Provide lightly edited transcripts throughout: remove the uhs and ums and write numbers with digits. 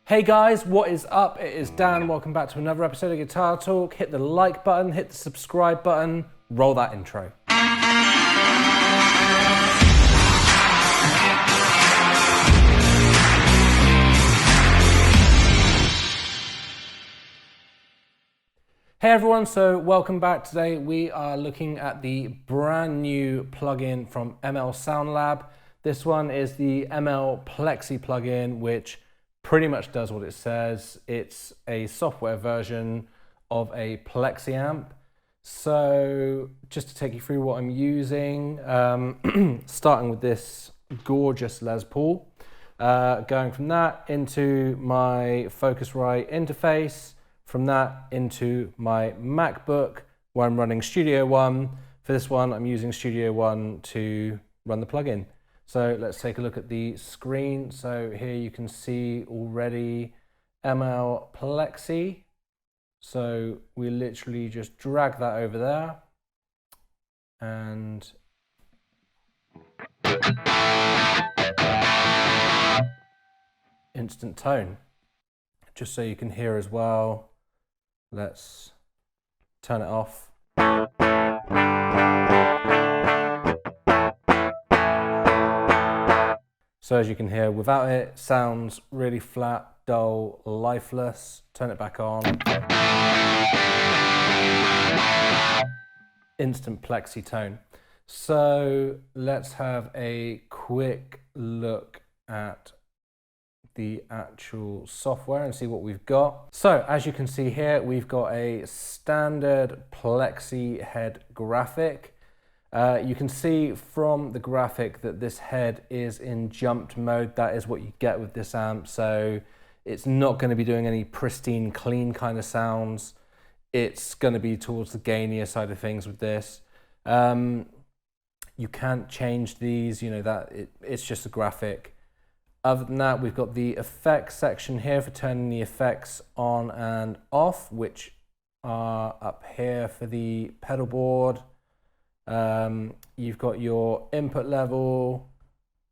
Hey guys, what is up? It is Dan. Welcome back to another episode of Guitar Talk. Hit the like button, hit the subscribe button, roll that intro. Hey everyone, so welcome back. Today we are looking at the brand new plugin from ML Sound Lab. This one is the ML Plexi plugin, which pretty much does what it says. It's a software version of a Plexi amp. So just to take you through what I'm using, starting with this gorgeous Les Paul, going from that into my Focusrite interface, from that into my MacBook where I'm running Studio One. For this one, I'm using Studio One to run the plugin. So let's take a look at the screen. So here you can see already ML Plexi. So we literally just drag that over there and instant tone, just so you can hear as well. Let's turn it off. So as you can hear, without it, sounds really flat, dull, lifeless. Turn it back on. Instant Plexi tone. So let's have a quick look at the actual software and see what we've got. So as you can see here, we've got a standard Plexi head graphic. You can see from the graphic that this head is in jumped mode. That is what you get with this amp. So it's not going to be doing any pristine, clean kind of sounds. It's going to be towards the gainier side of things with this. You can't change these, you know, it's just a graphic. Other than that, we've got the effects section here for turning the effects on and off, which are up here for the pedal board. You've got your input level,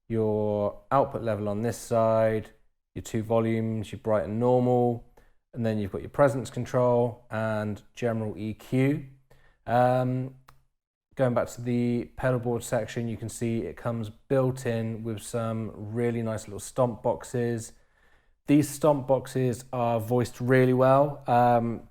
your output level on this side, your two volumes, your bright and normal, and then you've got your presence control and general EQ. Going back to the pedal board section, you can see it comes built in with some really nice little stomp boxes. These stomp boxes are voiced really well. And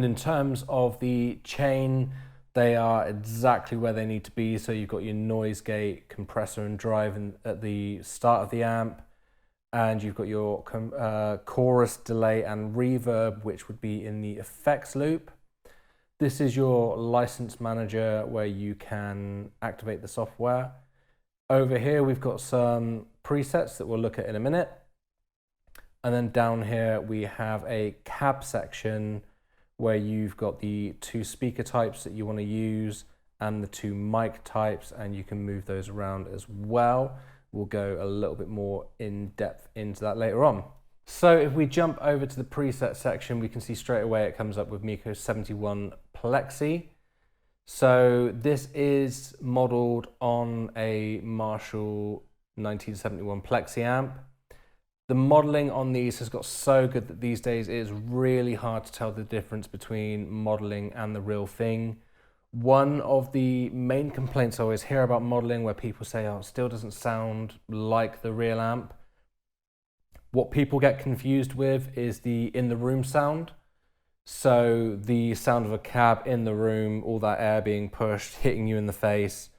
in terms of the chain, they are exactly where they need to be. So you've got your noise gate, compressor and drive at the start of the amp. And you've got your chorus, delay and reverb, which would be in the effects loop. This is your license manager where you can activate the software. Over here, we've got some presets that we'll look at in a minute. And then down here, we have a cab section where you've got the two speaker types that you want to use and the two mic types, and you can move those around as well. We'll go a little bit more in depth into that later on. So if we jump over to the preset section, we can see straight away it comes up with Miko 71 Plexi. So this is modeled on a Marshall 1971 Plexi amp. The modeling on these has got so good that these days it is really hard to tell the difference between modeling and the real thing. One of the main complaints I always hear about modeling, where people say, oh, it still doesn't sound like the real amp. What people get confused with is the in the room sound. So the sound of a cab in the room, all that air being pushed, hitting you in the face.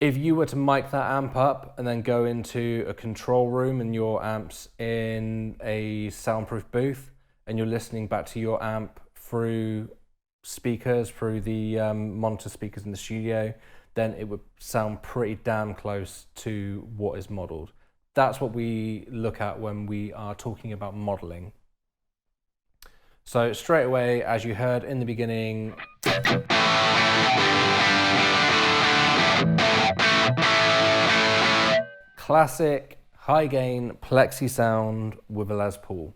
If you were to mic that amp up and then go into a control room and your amp's in a soundproof booth and you're listening back to your amp through speakers, through the monitor speakers in the studio, then it would sound pretty damn close to what is modeled. That's what we look at when we are talking about modeling. So straight away, as you heard in the beginning, classic high gain Plexi sound with a Les Paul.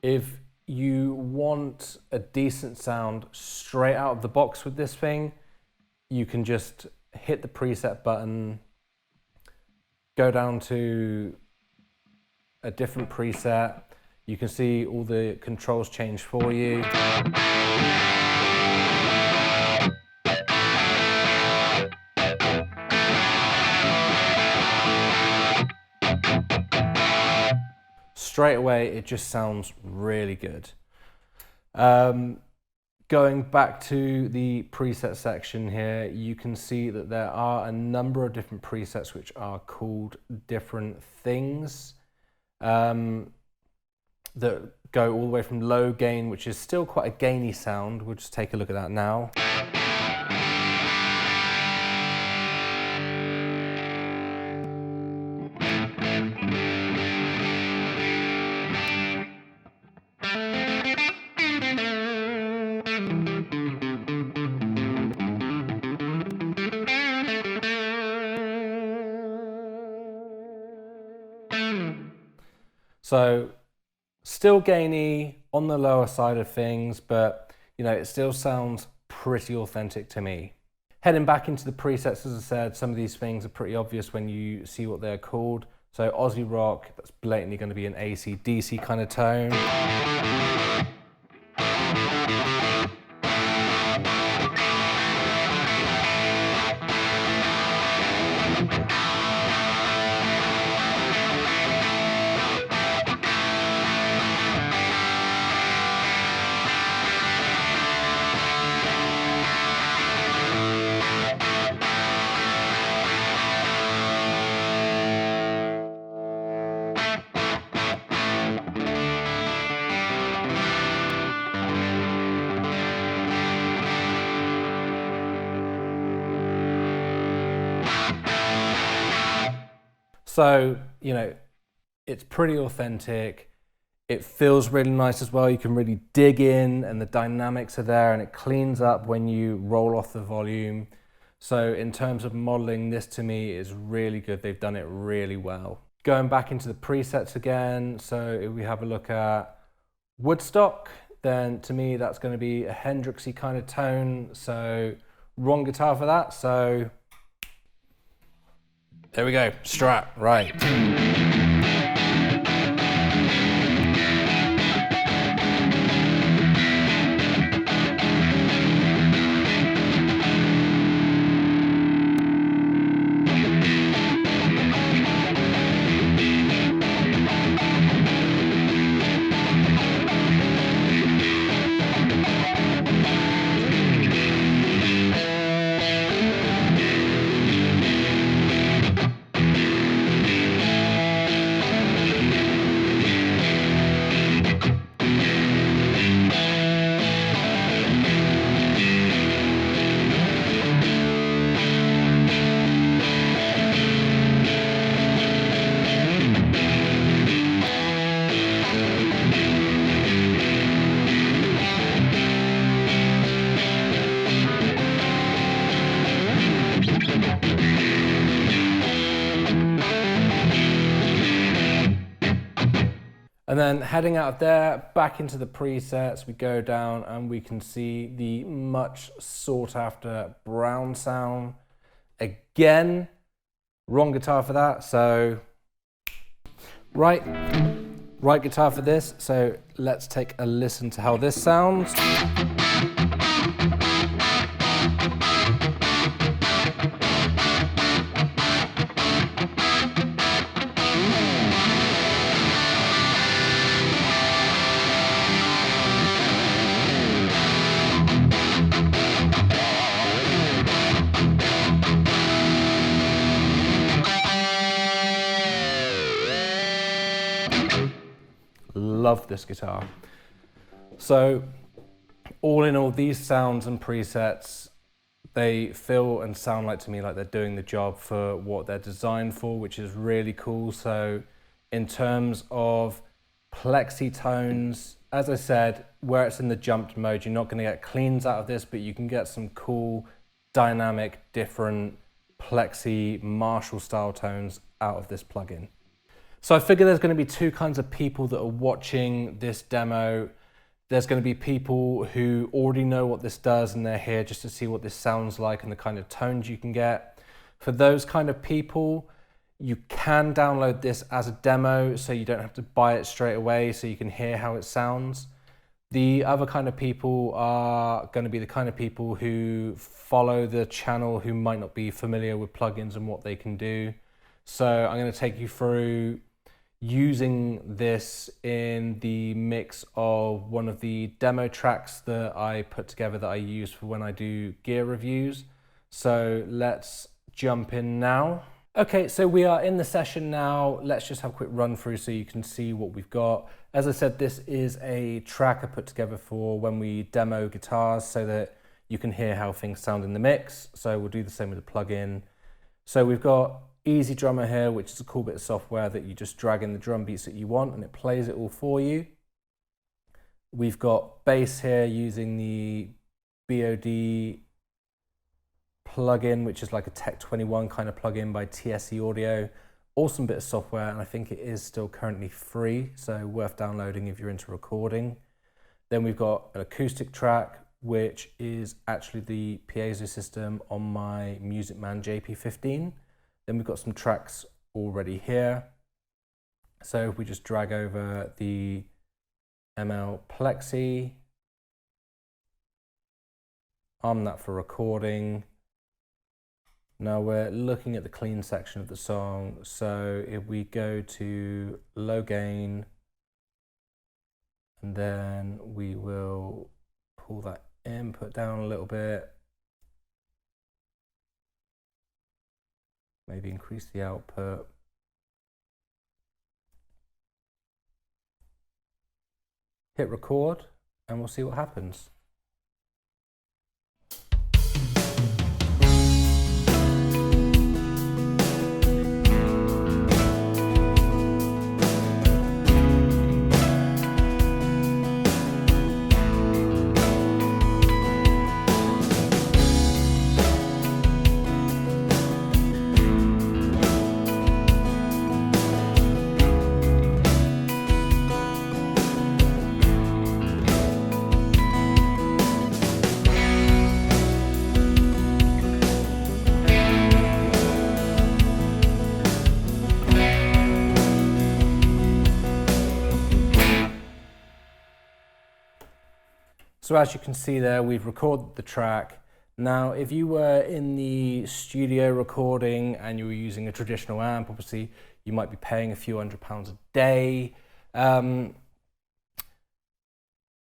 If you want a decent sound straight out of the box with this thing, you can just hit the preset button, go down to a different preset. You can see all the controls change for you. Straight away, it just sounds really good. Going back to the preset section here, you can see that there are a number of different presets which are called different things that go all the way from low gain, which is still quite a gainy sound. We'll just take a look at that now. So still gainy on the lower side of things, but it still sounds pretty authentic to me. Heading back into the presets, as I said, some of these things are pretty obvious when you see what they're called. So Aussie rock, that's blatantly going to be an AC/DC kind of tone. So, it's pretty authentic. It feels really nice as well. You can really dig in and the dynamics are there, and it cleans up when you roll off the volume. So in terms of modeling, this to me is really good. They've done it really well. Going back into the presets again. So if we have a look at Woodstock, then to me, that's going to be a Hendrixy kind of tone. So wrong guitar for that. So there we go, Strat, right. And then heading out of there, back into the presets, we go down and we can see the much sought after brown sound. Again, wrong guitar for that, so right guitar for this. So let's take a listen to how this sounds. Love this guitar. So all in all, these sounds and presets, they feel and sound like to me like they're doing the job for what they're designed for, which is really cool. So in terms of plexi tones, as I said, where it's in the jumped mode, you're not going to get cleans out of this, but you can get some cool, dynamic, different plexi Marshall style tones out of this plugin. So I figure there's going to be two kinds of people that are watching this demo. There's going to be people who already know what this does and they're here just to see what this sounds like and the kind of tones you can get. For those kind of people, You can download this as a demo, so you don't have to buy it straight away, so you can hear how it sounds. The other kind of people are going to be the kind of people who follow the channel who might not be familiar with plugins and what they can do. So I'm going to take you through using this in the mix of one of the demo tracks that I put together that I use for when I do gear reviews. So let's jump in now. Okay, so we are in the session now. Let's just have a quick run through so you can see what we've got. As I said, this is a track I put together for when we demo guitars so that you can hear how things sound in the mix. So we'll do the same with the plugin. So we've got Easy Drummer here, which is a cool bit of software that you just drag in the drum beats that you want and it plays it all for you. We've got bass here using the BOD plugin, which is like a Tech 21 kind of plugin by TSE Audio. Awesome bit of software, and I think it is still currently free, so worth downloading if you're into recording. Then we've got an acoustic track, which is actually the piezo system on my Music Man JP15. Then we've got some tracks already here. So if we just drag over the ML Plexi, arm that for recording. Now we're looking at the clean section of the song. So if we go to low gain, and then we will pull that input down a little bit. Maybe increase the output. Hit record and we'll see what happens. So as you can see there, we've recorded the track. Now, if you were in the studio recording and you were using a traditional amp, obviously you might be paying a few £100s a day.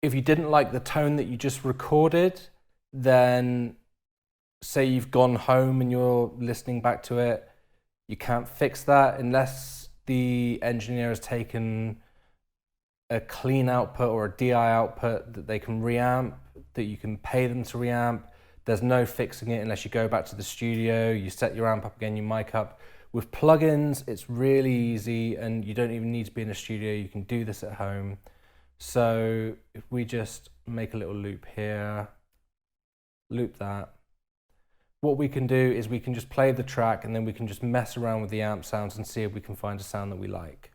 If you didn't like the tone that you just recorded, then say you've gone home and you're listening back to it, you can't fix that unless the engineer has taken a clean output or a DI output that they can reamp, that you can pay them to reamp. There's no fixing it unless you go back to the studio, you set your amp up again, you mic up. With plugins, it's really easy and you don't even need to be in a studio, you can do this at home. So if we just make a little loop here, loop that, what we can do is we can just play the track and then we can just mess around with the amp sounds and see if we can find a sound that we like.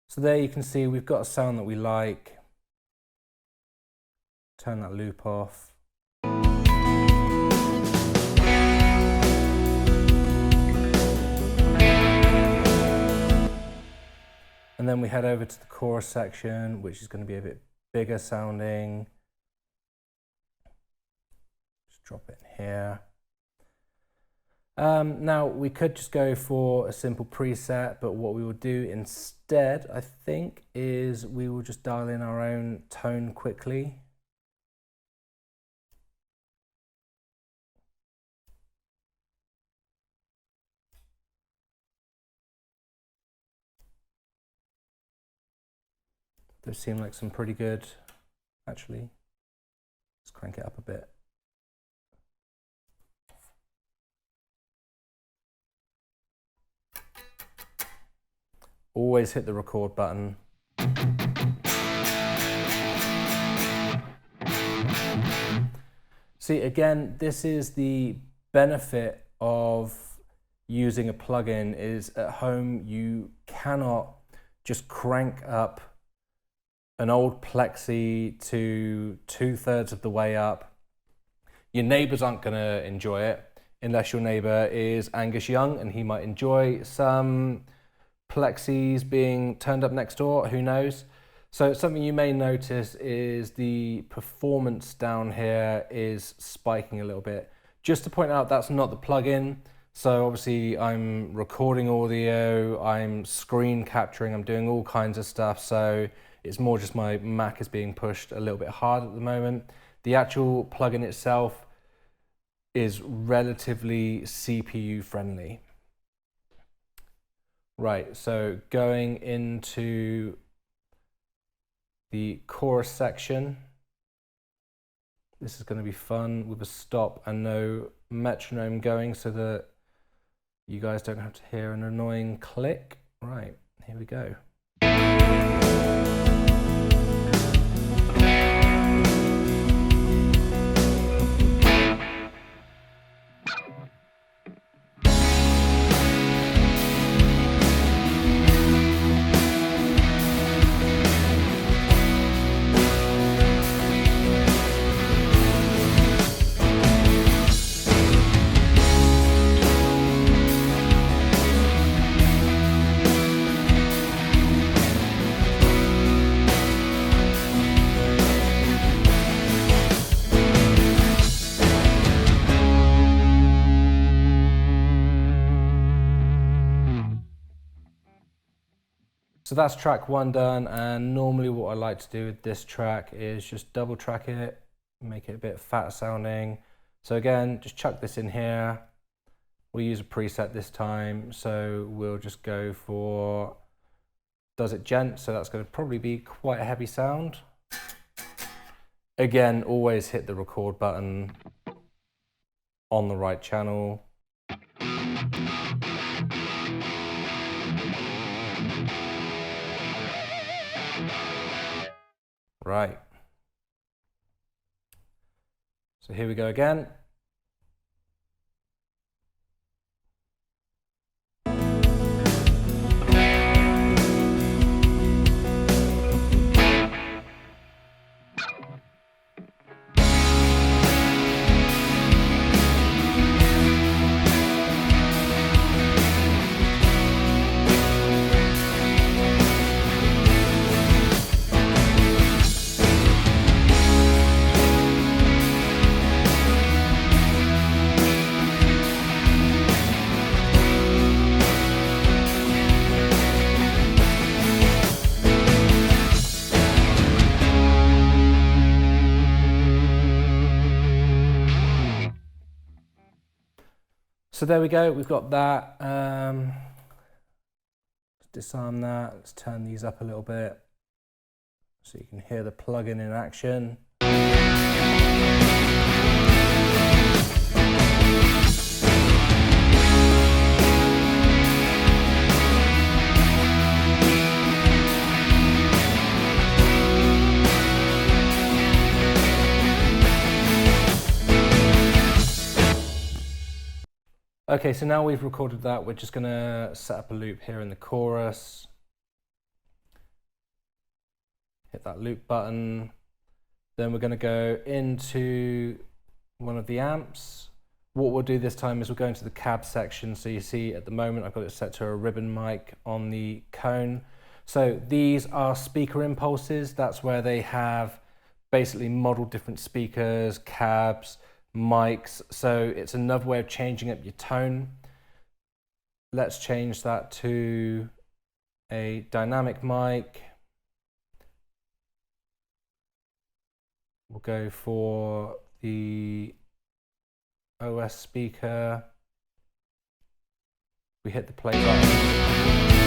So there you can see we've got a sound that we like. Turn that loop off. And then we head over to the chorus section, which is going to be a bit bigger sounding. Just drop it in here. Now we could just go for a simple preset, but what we will do instead, I think, is we will just dial in our own tone quickly. Those seem like some pretty good, actually. Let's crank it up a bit. Always hit the record button. See, again, this is the benefit of using a plugin, is at home you cannot just crank up an old Plexi to 2/3 of the way up. Your neighbors aren't gonna enjoy it unless your neighbor is Angus Young and he might enjoy some Plexis being turned up next door, who knows? So something you may notice is the performance down here is spiking a little bit. Just to point out, that's not the plugin. So obviously I'm recording audio, I'm screen capturing, I'm doing all kinds of stuff. So it's more just my Mac is being pushed a little bit hard at the moment. The actual plugin itself is relatively CPU friendly. Right, so going into the chorus section, this is going to be fun with a stop and no metronome going so that you guys don't have to hear an annoying click. Right, here we go. So that's track one done, and normally what I like to do with this track is just double track it, make it a bit fat sounding. So again, just chuck this in here. We'll use a preset this time, so we'll just go for Does It Gent, so that's going to probably be quite a heavy sound. Again, always hit the record button on the right channel. Right. So here we go again. So there we go, we've got that. Let's disarm that, let's turn these up a little bit so you can hear the plugin in action. Okay, so now we've recorded that, we're just gonna set up a loop here in the chorus. Hit that loop button. Then we're gonna go into one of the amps. What we'll do this time is we'll go into the cab section. So you see at the moment I've got it set to a ribbon mic on the cone. So these are speaker impulses. That's where they have basically modeled different speakers, cabs, mics. So it's another way of changing up your tone. Let's change that to a dynamic mic. We'll go for the OS speaker. We hit the play button.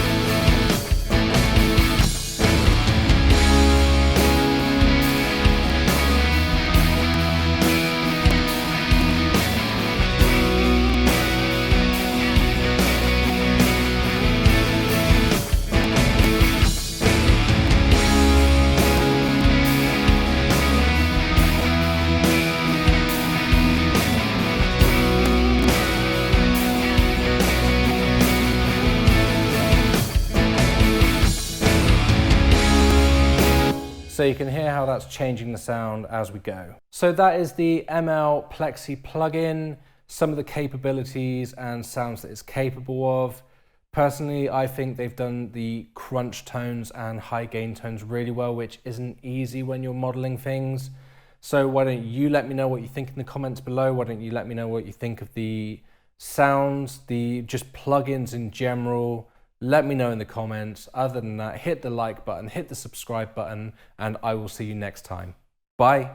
So you can hear how that's changing the sound as we go. So that is the ML Plexi plugin, some of the capabilities and sounds that it's capable of. Personally, I think they've done the crunch tones and high gain tones really well, which isn't easy when you're modeling things. So why don't you let me know what you think in the comments below? Why don't you let me know what you think of the sounds, the just plugins in general? Let me know in the comments. Other than that, hit the like button, hit the subscribe button, and I will see you next time. Bye.